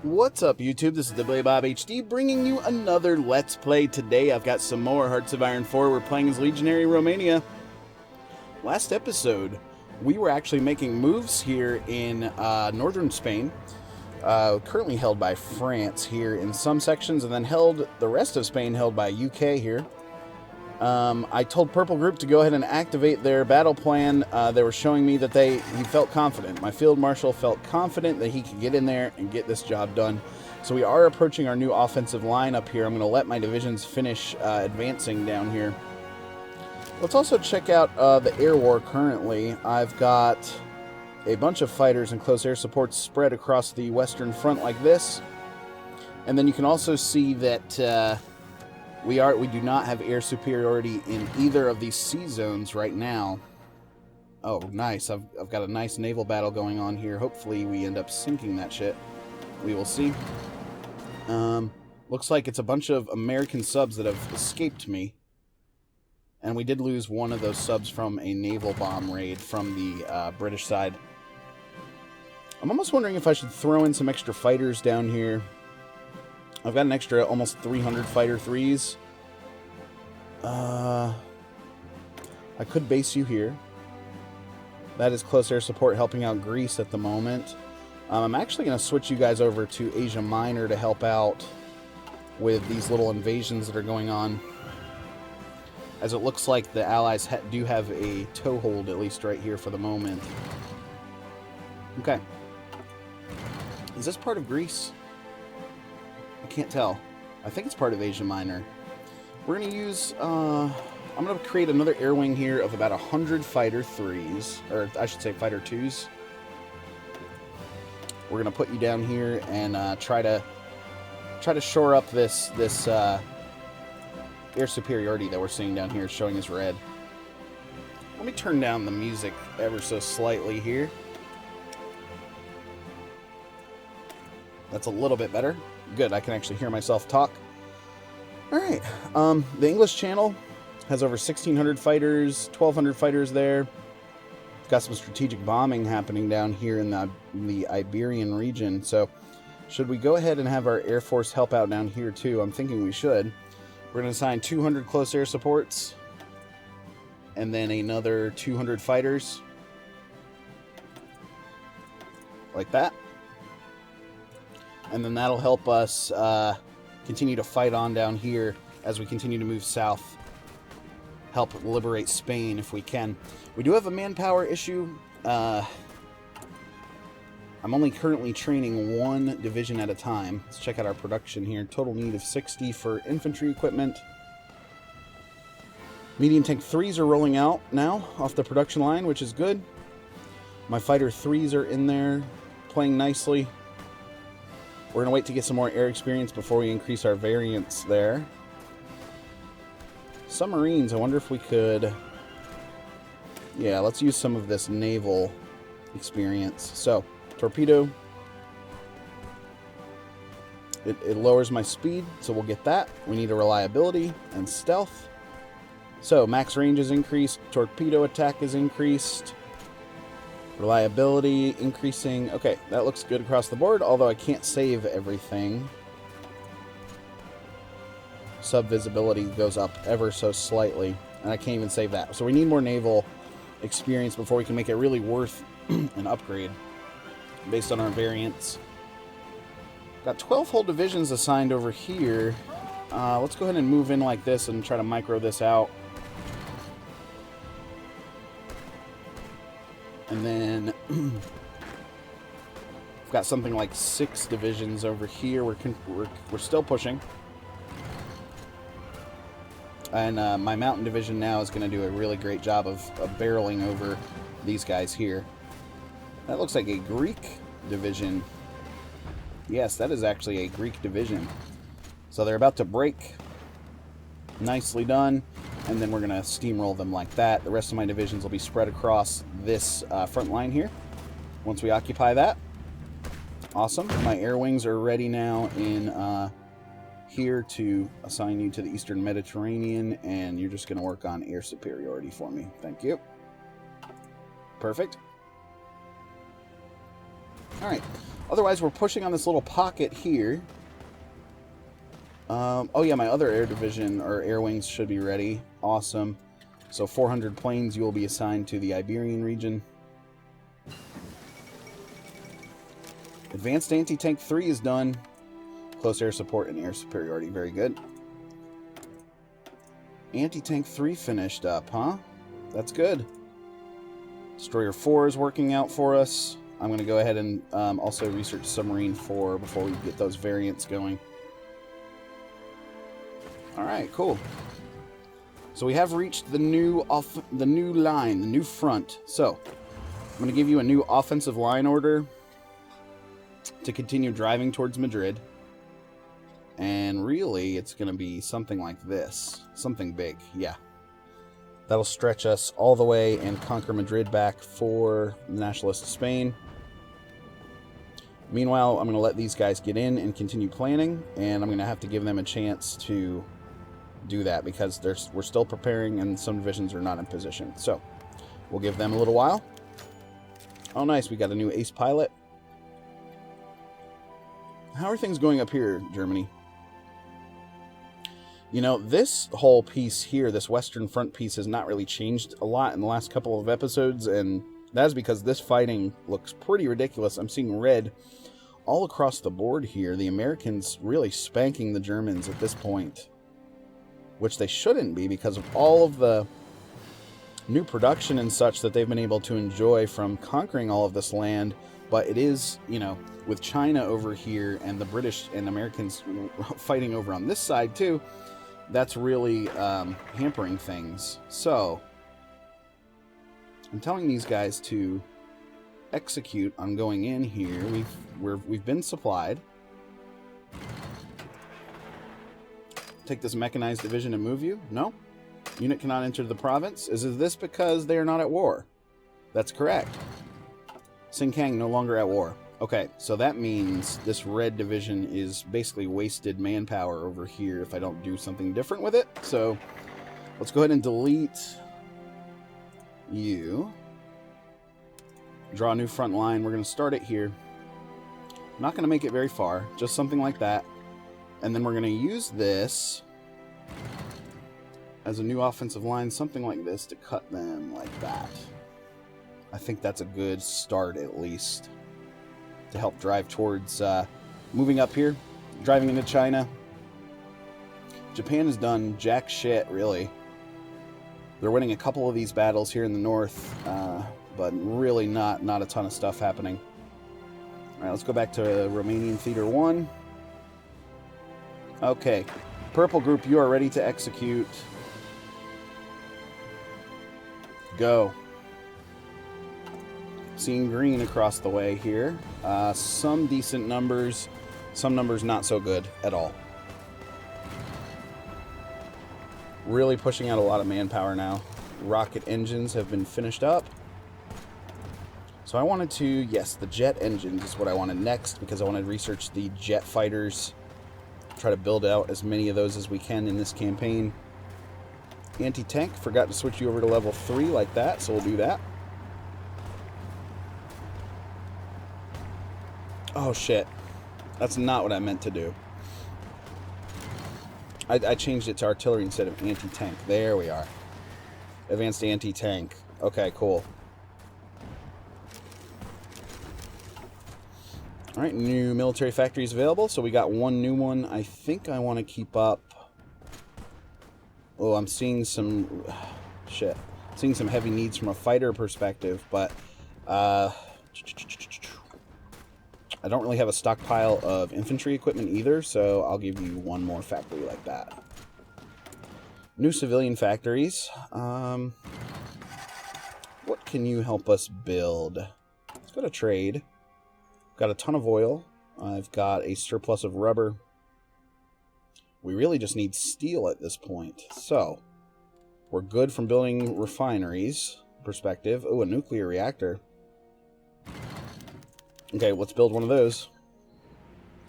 What's up, YouTube? This is TheBillyBobHD bringing you another Let's Play. Today I've got some more Hearts of Iron IV. We're playing as Legionary Romania. Last episode, we were actually making moves here in northern Spain, currently held by France here in some sections, and then the rest of Spain held by UK here. I told Purple Group to go ahead and activate their battle plan. They were showing me that he felt confident. My field marshal felt confident that he could get in there and get this job done. So we are approaching our new offensive line up here. I'm going to let my divisions finish advancing down here. Let's also check out the air war currently. I've got a bunch of fighters and close air supports spread across the western front like this. And then you can also see that we do not have air superiority in either of these sea zones right now. Oh, nice. I've got a nice naval battle going on here. Hopefully we end up sinking that shit. We will see. Looks like it's a bunch of American subs that have escaped me. And we did lose one of those subs from a naval bomb raid from the British side. I'm almost wondering if I should throw in some extra fighters down here. I've got an extra almost 300 fighter 3s. I could base you here. That is close air support helping out Greece at the moment. I'm actually going to switch you guys over to Asia Minor to help out with these little invasions that are going on. As it looks like the Allies do have a toehold, at least right here for the moment. Okay. Is this part of Greece? I can't tell. I think it's part of Asia Minor. We're going to use, I'm going to create another air wing here of about 100 fighter 3s, or I should say fighter 2s. We're going to put you down here and try to shore up this air superiority that we're seeing down here showing as red. Let me turn down the music ever so slightly here. That's a little bit better. Good, I can actually hear myself talk. Alright, the English channel has over 1,600 fighters, 1,200 fighters there. Got some strategic bombing happening down here in the Iberian region, so should we go ahead and have our Air Force help out down here too? I'm thinking we should. We're going to assign 200 close air supports, and then another 200 fighters. Like that. And then that'll help us continue to fight on down here as we continue to move south. Help liberate Spain if we can. We do have a manpower issue. I'm only currently training one division at a time. Let's check out our production here. Total need of 60 for infantry equipment. Medium tank 3s are rolling out now off the production line, which is good. My fighter 3s are in there playing nicely. We're going to wait to get some more air experience before we increase our variance there. Submarines, I wonder if we could... Yeah, let's use some of this naval experience. So, torpedo. It lowers my speed, so we'll get that. We need a reliability and stealth. So, max range is increased. Torpedo attack is increased. Reliability increasing. Okay, that looks good across the board, although I can't save everything. Sub-visibility goes up ever so slightly, and I can't even save that. So we need more naval experience before we can make it really worth an upgrade based on our variants. Got 12 whole divisions assigned over here. Let's go ahead and move in like this and try to micro this out. And then we've got something like 6 divisions over here. We're still pushing. And my mountain division now is going to do a really great job of barreling over these guys here. That looks like a Greek division. Yes, that is actually a Greek division. So they're about to break. Nicely done. And then we're going to steamroll them like that. The rest of my divisions will be spread across this front line here once we occupy that. Awesome. My air wings are ready now in here to assign you to the Eastern Mediterranean, and you're just going to work on air superiority for me. Thank you. Perfect. All right. Otherwise, we're pushing on this little pocket here. Oh yeah, my other air division, or air wings, should be ready. Awesome. So 400 planes, you will be assigned to the Iberian region. Advanced Anti-Tank 3 is done. Close air support and air superiority, very good. Anti-Tank 3 finished up, huh? That's good. Destroyer 4 is working out for us. I'm going to go ahead and also research Submarine 4 before we get those variants going. Alright, cool. So we have reached the new line, the new front. So, I'm going to give you a new offensive line order to continue driving towards Madrid. And really, it's going to be something like this. Something big, yeah. That'll stretch us all the way and conquer Madrid back for the Nationalist of Spain. Meanwhile, I'm going to let these guys get in and continue planning, and I'm going to have to give them a chance to do that because we're still preparing and some divisions are not in position. So, we'll give them a little while. Oh, nice. We got a new ace pilot. How are things going up here, Germany? You know, this whole piece here, this Western Front piece, has not really changed a lot in the last couple of episodes, and that's because this fighting looks pretty ridiculous. I'm seeing red all across the board here. The Americans really spanking the Germans at this point, which they shouldn't be because of all of the new production and such that they've been able to enjoy from conquering all of this land. But it is, you know, with China over here and the British and Americans fighting over on this side too, that's really hampering things. So, I'm telling these guys to execute on going in here. We've been supplied. Take this mechanized division and move you? No? Unit cannot enter the province? Is this because they are not at war? That's correct. Sinkang no longer at war. Okay, so that means this red division is basically wasted manpower over here if I don't do something different with it. So let's go ahead and delete you. Draw a new front line. We're going to start it here. I'm not going to make it very far, just something like that. And then we're going to use this as a new offensive line, something like this, to cut them like that. I think that's a good start, at least, to help drive towards moving up here, driving into China. Japan has done jack shit, really. They're winning a couple of these battles here in the north, but really not a ton of stuff happening. All right, let's go back to Romanian Theater 1. Okay, Purple Group, you are ready to execute. Go. Seeing green across the way here. Some decent numbers, some numbers not so good at all. Really pushing out a lot of manpower now. Rocket engines have been finished up. So I wanted to, yes, the jet engines is what I wanted next because I wanted to research the jet fighters. Try to build out as many of those as we can in this campaign. Anti-tank, forgot to switch you over to level 3 like that, so we'll do that. Oh shit, that's not what I meant to do. I changed it to artillery instead of anti-tank. There we are. Advanced anti-tank. Okay, cool. Alright, new military factories available. So we got one new one. I think I want to keep up. Oh, I'm seeing some... shit. Seeing some heavy needs from a fighter perspective, but... I don't really have a stockpile of infantry equipment either, so I'll give you one more factory like that. New civilian factories. What can you help us build? Let's go to trade. Got a ton of oil. I've got a surplus of rubber. We really just need steel at this point. So, we're good from building refineries perspective. Oh, a nuclear reactor. Okay, let's build one of those.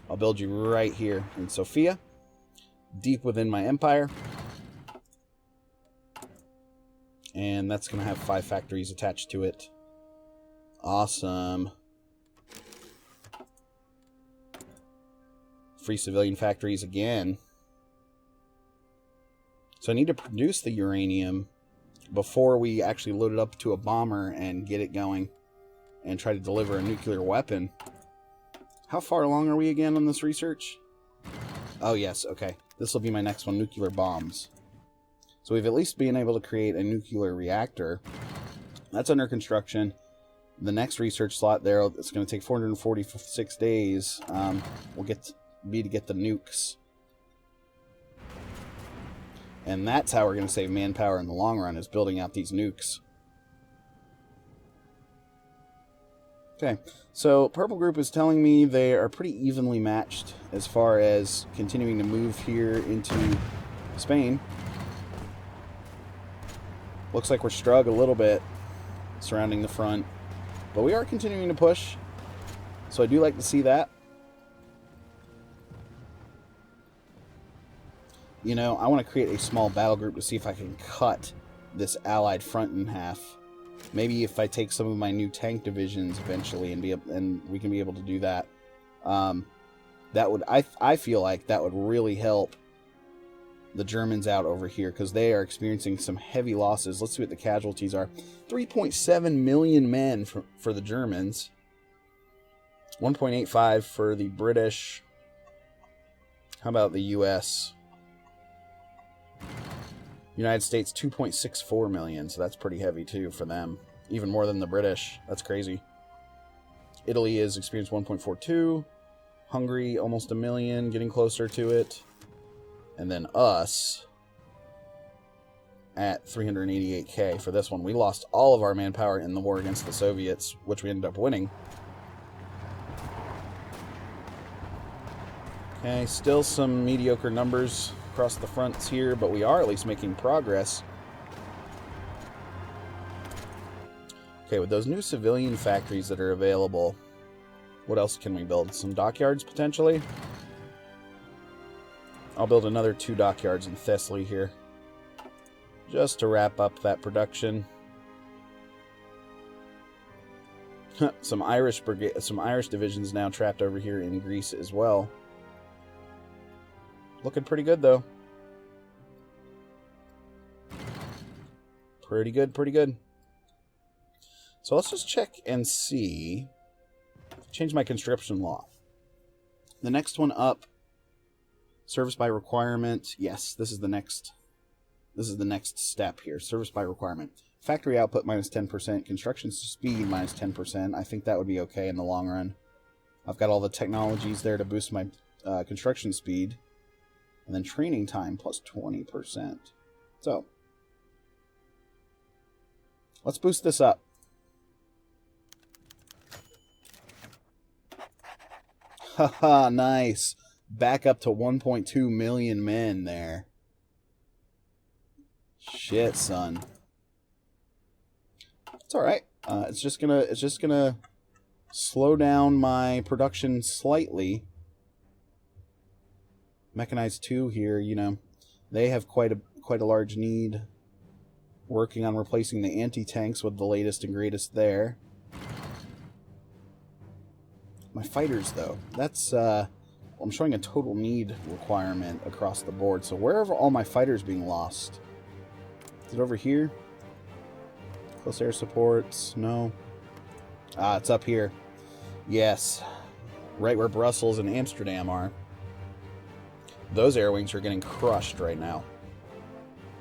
I'll build you right here in Sofia, deep within my empire. And that's going to have 5 factories attached to it. Awesome. free civilian factories again. So I need to produce the uranium before we actually load it up to a bomber and get it going and try to deliver a nuclear weapon. How far along are we again on this research? Oh, yes, okay. This will be my next one, nuclear bombs. So we've at least been able to create a nuclear reactor. That's under construction. The next research slot there, it's going to take 446 days. Will be to get the nukes. And that's how we're going to save manpower in the long run, is building out these nukes. Okay, so Purple Group is telling me they are pretty evenly matched as far as continuing to move here into Spain. Looks like we're struggling a little bit surrounding the front, but we are continuing to push, so I do like to see that. You know, I want to create a small battle group to see if I can cut this allied front in half. Maybe if I take some of my new tank divisions eventually and we can be able to do that. That would, I feel like that would really help the Germans out over here, because they are experiencing some heavy losses. Let's see what the casualties are. 3.7 million men for the Germans. 1.85 for the British. How about the U.S.? United States, 2.64 million, so that's pretty heavy too for them. Even more than the British. That's crazy. Italy has experienced 1.42. Hungary, almost 1 million, getting closer to it. And then us at 388k for this one. We lost all of our manpower in the war against the Soviets, which we ended up winning. Okay, still some mediocre numbers across the fronts here, but we are at least making progress. Okay, with those new civilian factories that are available, what else can we build? Some dockyards, potentially? I'll build another 2 dockyards in Thessaly here, just to wrap up that production. Some Irish divisions now trapped over here in Greece as well. Looking pretty good, though. Pretty good, pretty good. So let's just check and see. Change my conscription law. The next one up, service by requirement. Yes, this is the next step here. Service by requirement. Factory output minus 10%. Construction speed minus 10%. I think that would be okay in the long run. I've got all the technologies there to boost my construction speed. And then training time plus 20%. So, let's boost this up. Haha, nice. Back up to 1.2 million men there. Shit, son. It's alright. It's just gonna slow down my production slightly. Mechanized 2 here, you know, they have quite a large need. Working on replacing the anti-tanks with the latest and greatest there. My fighters, though, that's I'm showing a total need requirement across the board. So where are all my fighters being lost? Is it over here? Close air supports? No. Ah, it's up here. Yes, right where Brussels and Amsterdam are. Those air wings are getting crushed right now.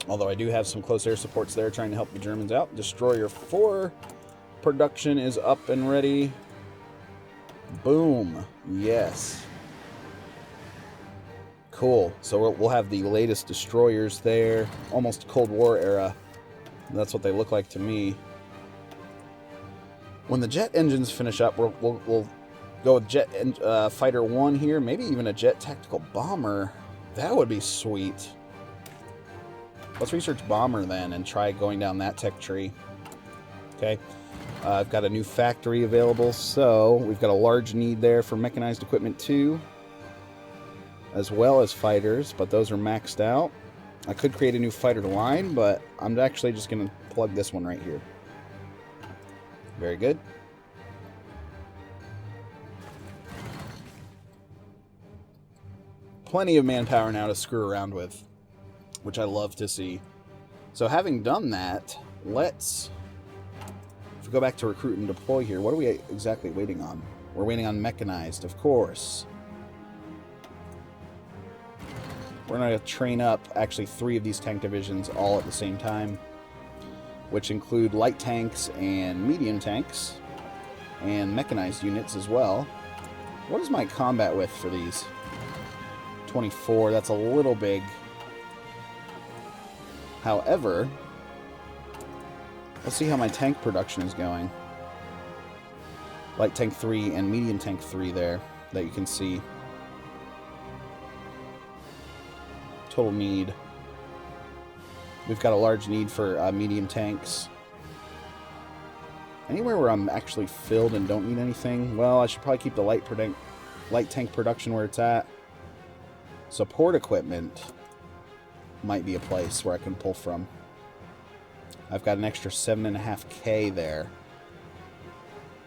Although I do have some close air supports there trying to help the Germans out. Destroyer 4 production is up and ready. Boom. Yes. Cool. So we'll have the latest destroyers there. Almost Cold War era. That's what they look like to me. When the jet engines finish up, we'll go with jet fighter 1 here. Maybe even a jet tactical bomber. That would be sweet. Let's research bomber then and try going down that tech tree. Okay. I've got a new factory available, so we've got a large need there for mechanized equipment 2, as well as fighters, but those are maxed out. I could create a new fighter line, but I'm actually just going to plug this one right here. Very good. plenty of manpower now to screw around with, which I love to see. So having done that, let's... If we go back to recruit and deploy here, what are we exactly waiting on? We're waiting on mechanized, of course. We're going to train up, actually, 3 of these tank divisions all at the same time, which include light tanks and medium tanks, and mechanized units as well. What is my combat width for these? 24, that's a little big. However, let's see how my tank production is going. Light tank 3 and medium tank 3 there, that you can see. Total need. We've got a large need for medium tanks. Anywhere where I'm actually filled and don't need anything? Well, I should probably keep the light tank production where it's at. Support equipment might be a place where I can pull from. I've got an extra 7.5K there.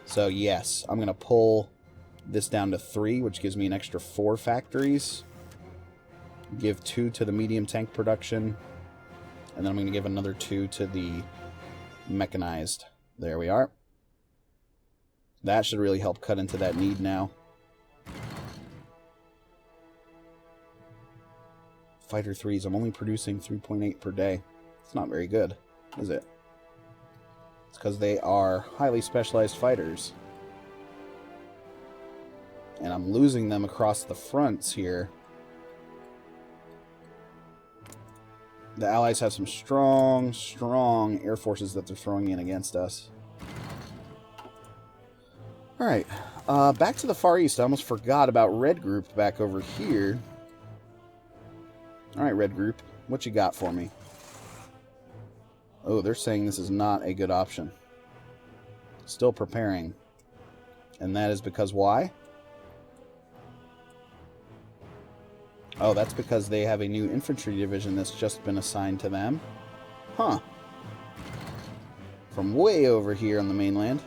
So yes, I'm going to pull this down to 3, which gives me an extra 4 factories. Give 2 to the medium tank production. And then I'm going to give another 2 to the mechanized. There we are. That should really help cut into that need now. Fighter 3s, I'm only producing 3.8 per day. It's not very good, is it? It's because they are highly specialized fighters. And I'm losing them across the fronts here. The Allies have some strong, strong air forces that they're throwing in against us. Alright, back to the Far East. I almost forgot about Red Group back over here. Alright, Red Group, what you got for me? Oh, they're saying this is not a good option. Still preparing. And that is because why? Oh, that's because they have a new infantry division that's just been assigned to them. Huh. From way over here on the mainland.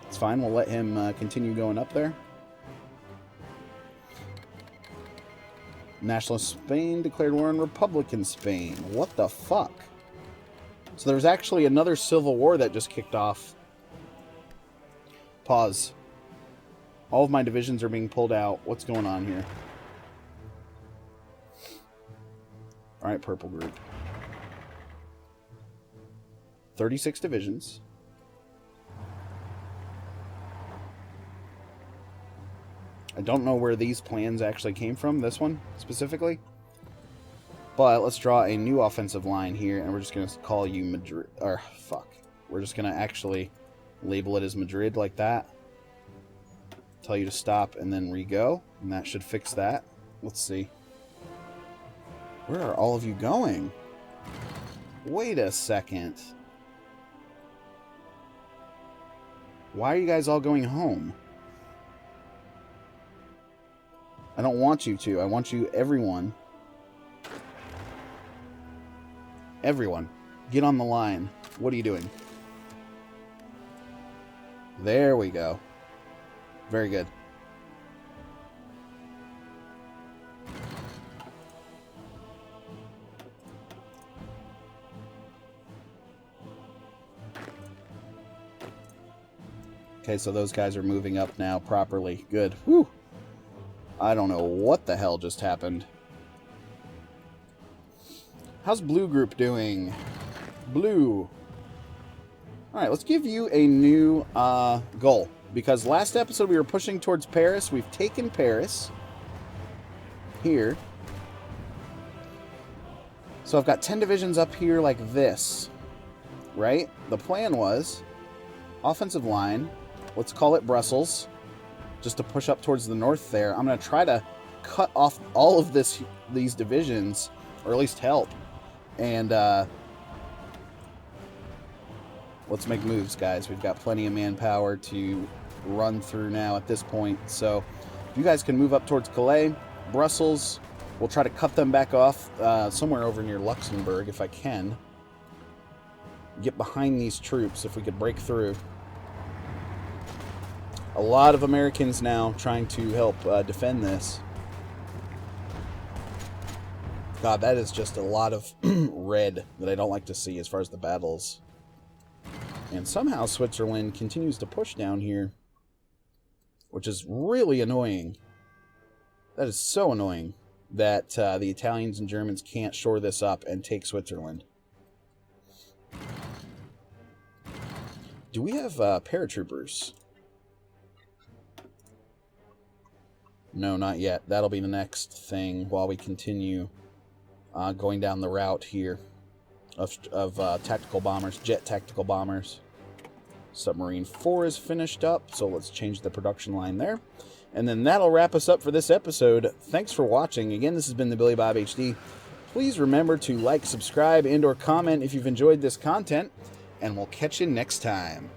It's fine, we'll let him continue going up there. Nationalist Spain declared war on Republican Spain. What the fuck? So there's actually another civil war that just kicked off. Pause. All of my divisions are being pulled out. What's going on here? Alright, Purple Group. 36 divisions. I don't know where these plans actually came from, this one specifically. But let's draw a new offensive line here, and we're just going to call you Madrid. Or, fuck. We're just going to actually label it as Madrid like that. Tell you to stop and then re-go, and that should fix that. Let's see. Where are all of you going? Wait a second. Why are you guys all going home? I don't want you to. I want you, everyone. Everyone, get on the line. What are you doing? There we go. Very good. Okay, so those guys are moving up now properly. Good. Whew. I don't know what the hell just happened. How's Blue Group doing? Blue. Alright, let's give you a new goal. Because last episode we were pushing towards Paris. We've taken Paris. Here. So I've got 10 divisions up here like this. Right? The plan was offensive line. Let's call it Brussels. Just to push up towards the north there. I'm going to try to cut off all of these divisions. Or at least help. And let's make moves, guys. We've got plenty of manpower to run through now at this point. So if you guys can move up towards Calais, Brussels, we'll try to cut them back off somewhere over near Luxembourg if I can. Get behind these troops if we could break through. A lot of Americans now trying to help defend this. God, that is just a lot of red that I don't like to see as far as the battles. And somehow Switzerland continues to push down here, which is really annoying. That is so annoying that the Italians and Germans can't shore this up and take Switzerland. Do we have paratroopers? No, not yet. That'll be the next thing while we continue going down the route here of tactical bombers, jet tactical bombers. Submarine 4 is finished up, so let's change the production line there. And then that'll wrap us up for this episode. Thanks for watching. Again, this has been TheBillyBobHD. Please remember to like, subscribe, and or comment if you've enjoyed this content, and we'll catch you next time.